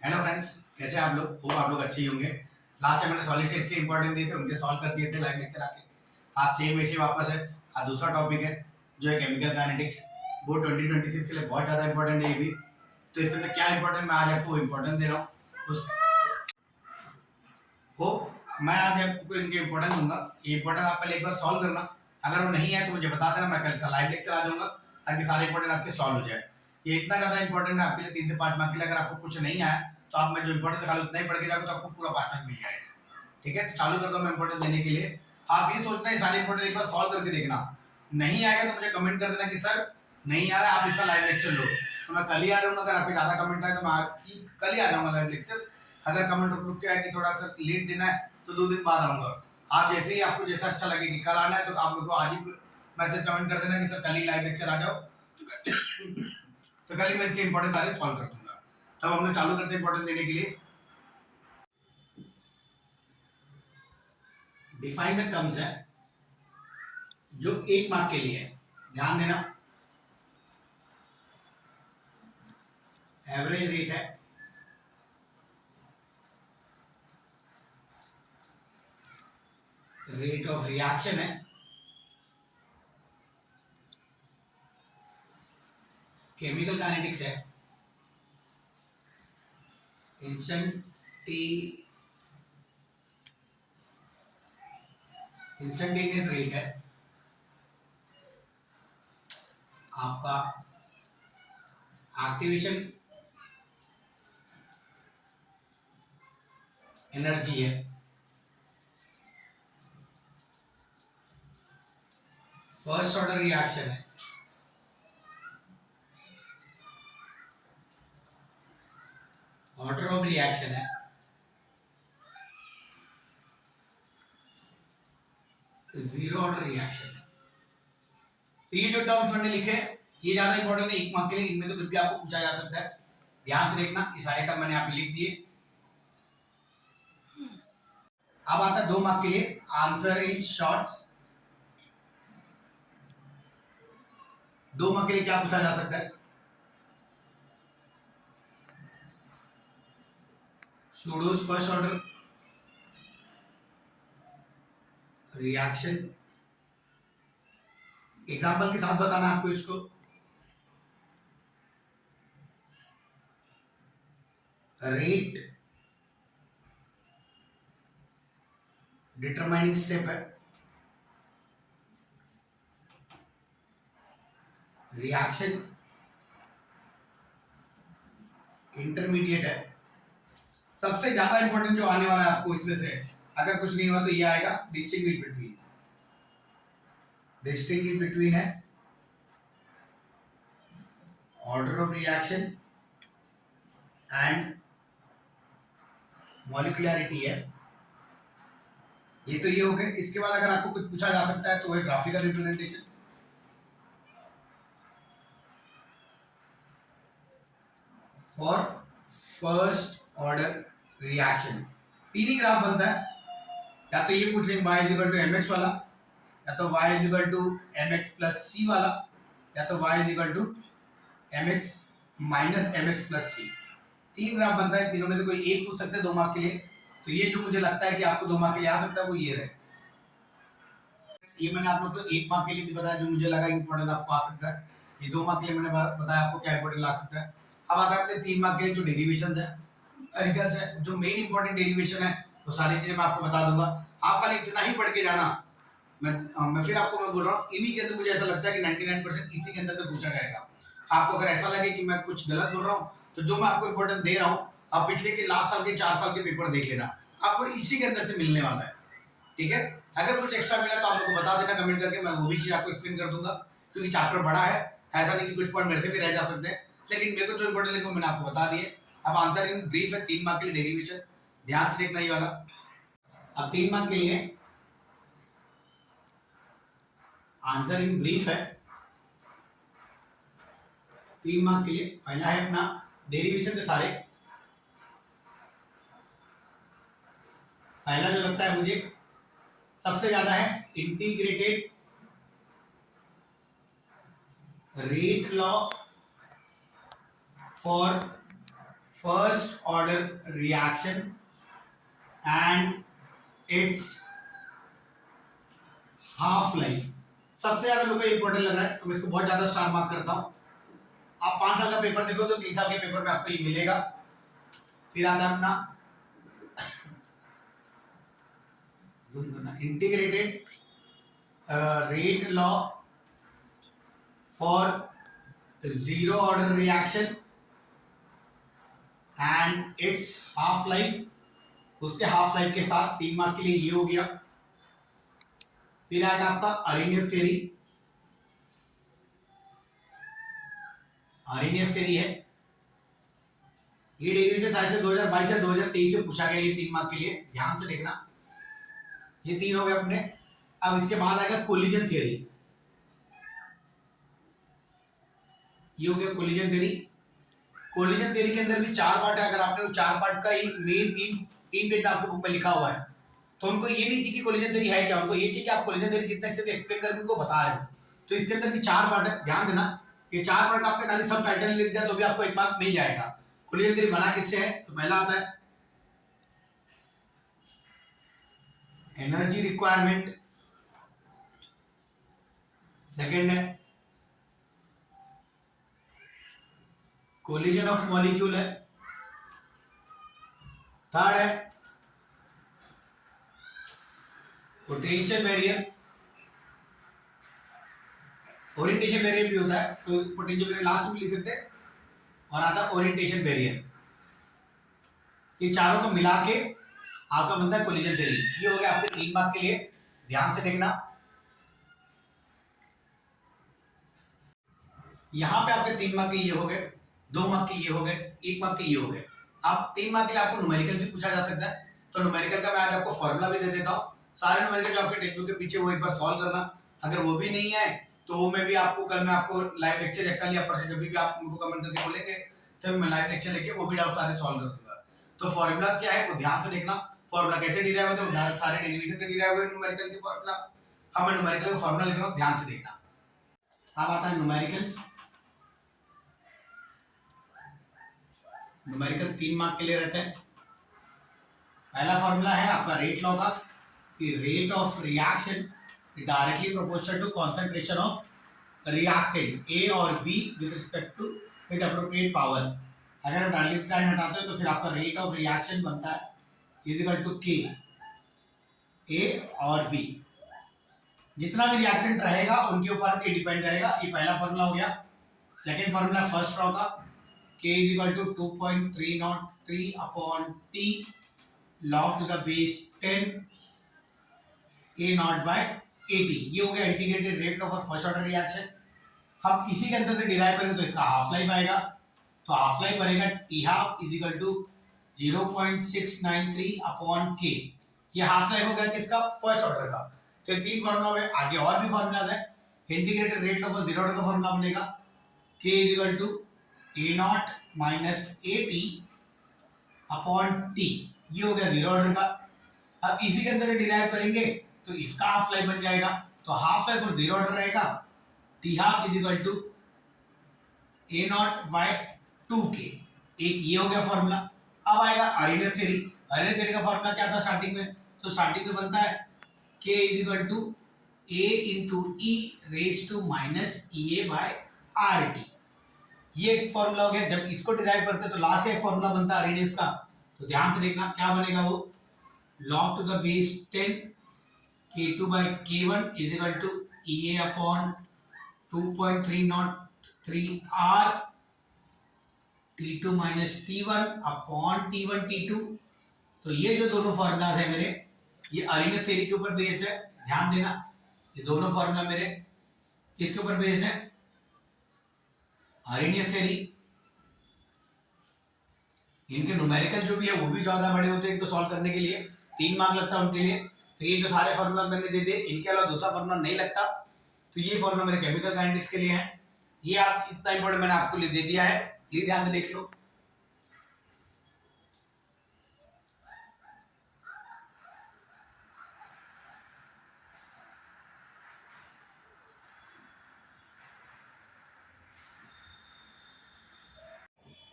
Hello friends, कैसे हैं आप लोग? होप आप लोग अच्छे ही होंगे। लास्ट टाइम मैंने सॉलिड स्टेट के इंपॉर्टेंट दिए थे, उनके सॉल्व कर दिए थे लाइव लेक्चर आके। आज सेम वैसे वापस है। आज दूसरा टॉपिक है जो है केमिकल काइनेटिक्स। वो 2026 के लिए बहुत ज़्यादा इंपॉर्टेंट है ये भी। तो इसमें तो क्या इंपॉर्टेंट, मैं आज आपको इंपॉर्टेंस दे रहा हूँ उस होप मैं आज आपको इनके इंपॉर्टेंस दूंगा। ये इंपॉर्टेंस आप पहले एक बार सॉल्व करना। अगर वो नहीं है तो मुझे बता देना, मैं कल का लाइव लेक्चर आ जाऊंगा ताकि सारे इंपॉर्टेंट आपके सॉल्व हो जाए। ये इतना ज़्यादा इंपॉर्टेंट है आपके लिए 3 से 5 मार्क के लिए। अगर आपको कुछ नहीं आया तो आप मैं जो इंपॉर्टेंस निकालू उतना ही पढ़ के जाओगे तो आपको पूरा 5 मार्क मिल जाएगा। ठीक है, तो चालू कर दो मैं इंपॉर्टेंस देने के लिए। आप ये सोचना है सारे इंपॉर्टेंस एक बार सॉल्व करके देखना। नहीं आएगा तो मुझे कमेंट कर देना कि सर नहीं आ रहा है, आप इसका लाइव लेक्चर लो, तो मैं कल ही आ जाऊंगा। अगर आपके ज़्यादा कमेंट आए तो मैं आपकी कल ही आ जाऊंगा लाइव लेक्चर। अगर कमेंट रुक के आए कि थोड़ा सा लेट देना है तो 2 दिन बाद आऊंगा। आप जैसे ही आपको जैसा अच्छा लगे कि कल आना है तो आप लोग को आज ही मैसेज कमेंट कर देना कि सर कल ही लाइव लेक्चर आ जाओ, तो कल ही मैं इसके इंपॉर्टेंट सारे सॉल्व कर दूंगा। तब हम लोग चालू करते हैं इंपॉर्टेंट देने के लिए। डिफाइन द टर्म्स है जो 1 मार्क के लिए है, ध्यान देना। एवरेज रेट है, रेट ऑफ रिएक्शन है, केमिकल काइनेटिक्स है, इंस्टेंटेनियस रेट है, आपका एक्टिवेशन एनर्जी है, फर्स्ट ऑर्डर रिएक्शन है, ऑर्डर ऑफ रिएक्शन है, जीरो ऑर्डर रिएक्शन है। तो ये जो टर्म्स मैंने लिखे ये ज्यादा इंपॉर्टेंट है 1 मार्क के लिए। इनमें से कुछ भी आपको पूछा जा सकता है, ध्यान से देखना। ये सारे टर्म मैंने यहाँ पे लिख दिए। अब आता है 2 मार्क के लिए, आंसर इन शॉर्ट। 2 मार्क के लिए क्या पूछा जा सकता है? सूडोज फर्स्ट ऑर्डर रिएक्शन, एग्जाम्पल के साथ बताना आपको इसको। रेट डिटरमाइनिंग स्टेप है, रिएक्शन इंटरमीडिएट है। सबसे ज्यादा इंपॉर्टेंट जो आने वाला है आपको इसमें से, अगर कुछ नहीं हुआ तो ये आएगा डिस्टिंग्विश बिटवीन। डिस्टिंग्विश बिटवीन है order of reaction and molecularity है। ये तो ये हो गए। इसके बाद अगर आपको कुछ पूछा जा सकता है तो है graphical representation, for first order reaction. 3 he graph बनता है, या तो ये पूछ लेंगे y इक्वल टू mx वाला, या तो y equal to mx plus c वाला, या तो y equal to mx minus mx plus c। 3 graph बनता है, तीनों में से कोई एक पूछ सकते हैं 2 मार्क के लिए। तो ये जो मुझे लगता है कि आपको 2 मार्क के लिए आ सकता है वो ये रहे। ये मैंने आप लोग को 1 मार्क के लिए बताया जो मुझे लगा इंपॉर्टेंट आपको आ सकता है। ये 2 मार्क के लिए मैंने बताया आपको क्या इंपॉर्टेंट ला सकता है। अब आता है अपने 3 मार्क के लिए जो डेरिवेशन है, एरिकल्स है, जो मेन इंपॉर्टेंट डेरिवेशन है वो सारी चीजें मैं आपको बता दूंगा। आप खाली इतना ही पढ़ के जाना। मैं फिर आपको मैं बोल रहा हूँ, इन्हीं के अंदर मुझे ऐसा लगता है कि 99% इसी के अंदर से पूछा जाएगा। आपको अगर ऐसा लगे कि मैं कुछ गलत बोल रहा हूँ तो जो मैं आपको इंपॉर्टेंट दे रहा हूँ, आप पिछले के लास्ट साल के 4 साल के पेपर देख लेना, आपको इसी के अंदर से मिलने वाला है। ठीक है, अगर कुछ एक्स्ट्रा मिला तो आप लोग को बता देना कमेंट करके, मैं वो भी चीज आपको एक्सप्लेन कर दूंगा, क्योंकि चैप्टर बड़ा है। ऐसा नहीं कि कुछ पॉइंट मेरे से भी रह जा सकते हैं, लेकिन मेरे को जो इंपॉर्टेंट लगे मैंने आपको बता दिए। अब आंसर इन ब्रीफ है 3 मार्क के लिए डेरिवेशन, ध्यान से देखना ये वाला। अब 3 मार्क के लिए आंसर इन ब्रीफ है। 3 मार्क के लिए पहला है अपना डेरिवेशन से सारे। पहला जो लगता है मुझे सबसे ज्यादा है integrated rate law for first order reaction and it's half life. सबसे ज्यादा मेरे को इंपॉर्टेंट लग रहा है तो मैं इसको बहुत ज्यादा स्टार मार्क करता हूं। आप 5 साल का पेपर देखो तो 3 साल के पेपर में आपको ये मिलेगा। फिर आता है अपना integrated rate law for zero order reaction and it's half life. उसके हाफ लाइफ के साथ 3 मार्क के लिए ये हो गया। फिर आएगा आपका अरेनियस थ्योरी। अरेनियस थ्योरी है, ये डेरिवेशन शायद से 2022 या 2023 में पूछा गया, ये 3 मार्क के लिए, ध्यान से देखना। ये 3 हो गए अपने। अब इसके बाद आएगा कोलिजन थ्योरी। ये हो गया कोलिजन थ्योरी। कोलिजन थ्योरी के अंदर भी 4 पार्ट है। अगर आपने वो 4 पार्ट का ही मेन तीन पेज आपको बुक में लिखा हुआ है तो उनको ये नहीं चाहिए कि कोलिजन थ्योरी है क्या, उनको ये चाहिए कि आप कोलिजन थ्योरी कितने अच्छे से एक्सप्लेन करके उनको बता रहे हो। तो इसके अंदर भी 4 पार्ट है, ध्यान देना। ये 4 पार्ट आपने खाली सब टाइटल लिख दिया तो भी आपको 1 मार्क मिल जाएगा। कोलिजन थ्योरी बना किससे है? तो पहला आता है एनर्जी रिक्वायरमेंट, सेकंड है कोलिजन ऑफ मॉलिक्यूल है, थर्ड है पोटेंशियल बैरियर। ओरिएंटेशन बैरियर भी होता है तो पोटेंशियल बैरियर लास्ट में लिख सकते हैं। और आता है ओरिएंटेशन बैरियर। ये चारों को मिला के आपका बनता है कोलिजन थ्योरी। ये हो गया आपके 3 मार्क के लिए, ध्यान से देखना। यहाँ पे आपके 3 मार्क के ये हो गए, 2 मार्क के ये हो गए, 1 मार्क के ये हो गए। आप 3 मार्क के लिए आपको न्यूमेरिकल भी पूछा जा सकता है तो न्यूमेरिकल का मैं आज आपको फॉर्मूला भी दे देता हूँ। सारे न्यूमेरिकल जो आपके टेक्निक के पीछे वो एक बार सॉल्व करना। अगर वो भी नहीं है तो वो मैं भी आपको कल मैं आपको लाइव लेक्चर या कल या परसों जब भी आप उनको कमेंट करके बोलेंगे तब मैं लाइव लेक्चर लेके वो भी डाउट सारे सॉल्व कर दूंगा। तो फॉर्मूला क्या है वो ध्यान से देखना। फॉर्मूला कैसे डिराइव होता है? सारे डेरिवेशन से डिराइव हुए न्यूमेरिकल की फॉर्मूला। हम न्यूमेरिकल का फॉर्मूला लिख रहा हूँ, ध्यान से देखना। अब आता है न्यूमेरिकल्स। न्यूमेरिकल 3 मार्क के लिए रहते हैं। पहला फॉर्मूला है आपका रेट लॉ का कि rate of reaction directly proportional to concentration of reactant A और B with respect to with appropriate power. अगर आप डायरेक्टली साइन हटाते हो तो फिर आपका रेट ऑफ रिएक्शन बनता है इज इक्वल टू के ए और बी। जितना भी रिएक्टेंट रहेगा उनके ऊपर ये डिपेंड करेगा। ये पहला फॉर्मूला हो गया। सेकंड फॉर्मूला फर्स्ट लॉ का K is equal to 2.303 upon T log to the base 10 A naught by 80। ये हो गया integrated rate law for first order reaction. हम इसी के अंदर से डिराइव करेंगे तो इसका हाफ लाइफ आएगा। तो हाफ लाइफ बनेगा T half is equal to 0.693 upon K। ये हाफ लाइफ हो गया किसका? फर्स्ट ऑर्डर का। तो ये 3 फॉर्मूला में आगे और भी फॉर्मूलाज है। Integrated rate law for zero order का फॉर्मूला बनेगा K is equal to A naught minus A T upon T. ये हो गया जीरो ऑर्डर का। अब इसी के अंदर डिराइव करेंगे तो इसका हाफ लाइफ बन जाएगा। तो हाफ लाइफ और जीरो ऑर्डर रहेगा T half is equal to A naught by 2k। एक ये हो गया फॉर्मूला। अब आएगा आर्रेनियस थ्योरी। आर्रेनियस थ्योरी का फॉर्मूला क्या था स्टार्टिंग में? तो स्टार्टिंग में बनता है k is equal to a into E raise to minus E A by R T. ये एक फॉर्मूला हो गया। जब इसको डिराइव करते हैं तो लास्ट का एक फॉर्मूला बनता है अरेनियस का। तो ध्यान से देखना क्या बनेगा वो log to the base 10 k2 by k1 is equal to EA upon 2.303 R T2 minus T1 upon T1 T2। तो ये जो दोनों फॉर्मूलाज है मेरे ये अरेनियस थ्योरी के ऊपर बेस्ड है। ध्यान देना ये दोनों फॉर्मूला मेरे किसके ऊपर बेस्ड है? Arrhenius theory. इनके न्यूमेरिकल जो भी है वो भी ज्यादा बड़े होते हैं इनको सॉल्व करने के लिए 3 मार्क लगता है उनके लिए। तो ये जो सारे फॉर्मूला मैंने दे दिए इनके अलावा दूसरा फॉर्मूला नहीं लगता। तो ये फॉर्मूला मेरे केमिकल काइनेटिक्स के लिए है। ये आप इतना इंपॉर्टेंट मैंने आपको दे दिया है, प्लीज ध्यान से देख लो।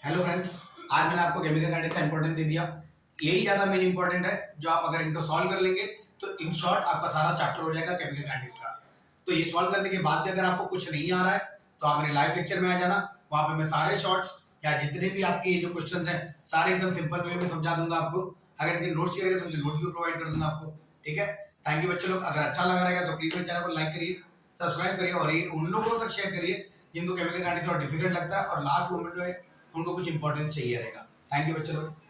हेलो फ्रेंड्स, आज मैंने आपको केमिकल काइनेटिक्स का इंपॉर्टेंस दे दिया, यही ज़्यादा मेन इंपॉर्टेंट है, जो आप अगर इनको सॉल्व कर लेंगे तो इन शॉर्ट आपका सारा चैप्टर हो जाएगा केमिकल काइनेटिक्स का। तो ये सॉल्व करने के बाद भी अगर आपको कुछ नहीं आ रहा है तो आप मेरे लाइव लेक्चर में आ जाना, वहाँ पे मैं सारे शॉर्ट्स या जितने भी आपके जो क्वेश्चंस हैं सारे एकदम सिंपल वे में समझा दूंगा आपको। अगर इनके नोट्स चाहिए तो मुझे नोट भी प्रोवाइड कर दूंगा आपको। ठीक है, थैंक यू बच्चे लोग। अगर अच्छा लगा रहेगा तो प्लीज मेरे चैनल को लाइक करिए, सब्सक्राइब करिए और ये उन लोगों तक शेयर करिए जिनको केमिकल काइनेटिक्स थोड़ा डिफिकल्ट लगता है और लास्ट मोमेंट में उनको कुछ इंपॉर्टेंस चाहिए रहेगा। थैंक यू बच्चे लोग।